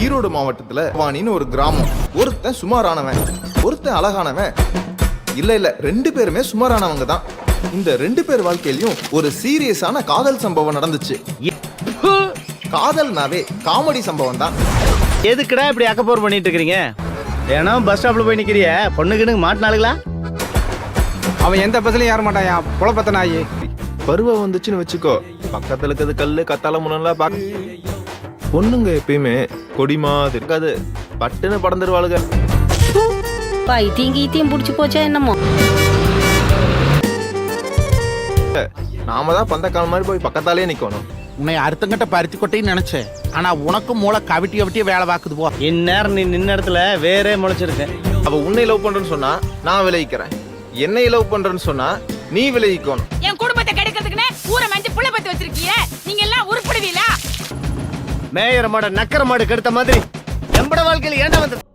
ஈரோடு மாவட்டத்துல வாணின்னு ஒரு கிராமம். ஒருத்தன் சுமாரானவன், ஒருத்தன் அழகானவன். இல்ல 2 பேருமே சுமாரானவங்க தான். இந்த 2 பேர் வாழ்க்கையிலயும் ஒரு சீரியஸான காதல் சம்பவம் நடந்துச்சு. காதல்னாவே காமெடி சம்பவம் தான். எதுக்குடா இப்படி அக்கப்போர் பண்ணிட்டு இருக்கீங்க? ஏன்னா பஸ் ஸ்டாப்ல போய் நிக்கிறிய பொண்ணுக்குன்னு மாட்டினாளுங்களா? அவன் எந்த பஸ்லயும் ஏற மாட்டாயா, புலப்பத்த நாயி. பருவம் வந்துச்சுன்னு வச்சுக்கோ, பக்கத்துல இருக்கிறது கல்லு கத்தால முன்னெல்லாம் பாக்க. பொண்ணுங்க எப்பயுமே கொடி மாதிரி இருக்காது, பட்டுன்னு படந்துருவாளுங்க. பைத்தியம் புடிச்சு போச்சா என்னமோ. நாம தான் பந்தக்கால் மாதிரி போய் பக்கத்தாலே நிக்கணும். உன்னை அடுத்தங்கிட்ட பருத்தி கொட்டைன்னு நினைச்சேன். ஆனா உனக்கு மூளை கவிட்டி வேலை பார்க்குது போ. இந்நேரம் நீ நின்ன இடத்துல வேறே முளைச்சிருக்கேன். அவ உன்னை லவ் பண்றேன்னு சொன்னா நான் விளைவிக்கிறேன், என்னை லவ் பண்றேன்னு சொன்னா நீ விளைவிக்கணும். என் குடும்பத்தை கெடுக்கிறதுக்குன்னு ஊரை மஞ்சள் புள்ள பத்தி வச்சிருக்கீங்க. நீங்க எல்லாம் உருப்படுவீங்களா? மேயர மாட நக்கர மாடு கெடுத்த மாதிரி எம்பட வாழ்க்கையில ஏண்டா வந்து